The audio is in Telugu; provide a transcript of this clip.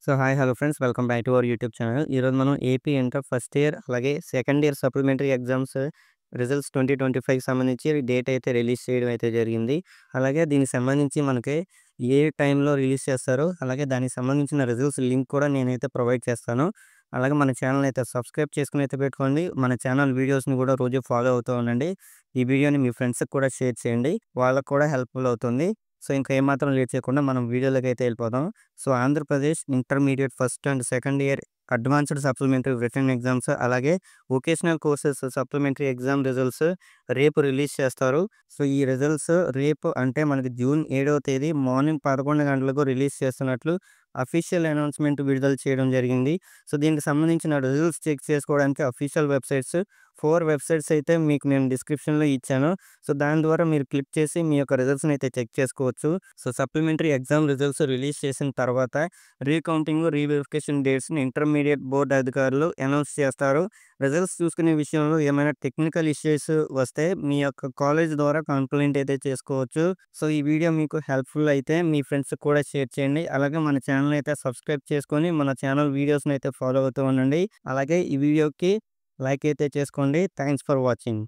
So hi hello friends welcome back to our YouTube channel. ఈరోజు మనం ఏపీ ఇంటర్ ఫస్ట్ ఇయర్ అలాగే second year supplementary exams results 2025కి సంబంధించి డేట్ అయితే రిలీజ్ చేయడం అయితే జరిగింది. అలాగే దీనికి సంబంధించి మనకి ఏ టైంలో రిలీజ్ చేస్తారో అలాగే దానికి సంబంధించిన రిజల్ట్స్ లింక్ కూడా నేనైతే ప్రొవైడ్ చేస్తాను. అలాగే మన ఛానల్ అయితే సబ్స్క్రైబ్ చేసుకొని అయితే పెట్టుకోండి. మన ఛానల్ వీడియోస్ని కూడా రోజు ఫాలో అవుతూ ఉండండి. ఈ వీడియోని మీ ఫ్రెండ్స్కి కూడా షేర్ చేయండి, వాళ్ళకు కూడా హెల్ప్ఫుల్ అవుతుంది. సో ఇంకా ఏమాత్రం లేట్ చేయకుండా మనం వీడియోలోకి అయితే వెళ్ళిపోదాం. So Andhra Pradesh intermediate first and second year advanced supplementary return exams అలాగే vocational courses supplementary exam results రేపు రిలీజ్ చేస్తారు. సో ఈ రిజల్ట్స్ రేపు అంటే మనకి జూన్ 7వ తేదీ మార్నింగ్ 11 గంటలకు రిలీజ్ చేస్తున్నట్లు అఫీషియల్ అనౌన్స్మెంట్ విడుదల చేయడం జరిగింది. సో దీనికి సంబంధించిన రిజల్ట్స్ చెక్ చేసుకోవడానికి అఫీషియల్ వెబ్సైట్స్ 4 వెబ్సైట్స్ అయితే మీకు నేను డిస్క్రిప్షన్లో ఇచ్చాను. సో దాని ద్వారా మీరు క్లిక్ చేసి మీ యొక్క రిజల్ట్స్ని అయితే చెక్ చేసుకోవచ్చు. So supplementary exam results release చేసిన తర్వాత రీకౌంటింగ్ రీవెరిఫికేషన్ డేట్స్ని ఇంటర్మీడియట్ బోర్డు అధికారులు అనౌన్స్ చేస్తారు. రిజల్ట్స్ చూసుకునే విషయంలో ఏమైనా టెక్నికల్ ఇష్యూస్ వస్తే మీ యొక్క కాలేజ్ ద్వారా కంప్లైంట్ అయితే చేసుకోవచ్చు. సో ఈ వీడియో మీకు హెల్ప్ఫుల్ అయితే మీ ఫ్రెండ్స్కి కూడా షేర్ చేయండి. అలాగే మన ఛానల్ అయితే సబ్స్క్రైబ్ చేసుకొని మన ఛానల్ వీడియోస్ని అయితే ఫాలో అవుతూ ఉండండి. అలాగే ఈ వీడియోకి లైక్ అయితే చేసుకోండి. Thanks for watching.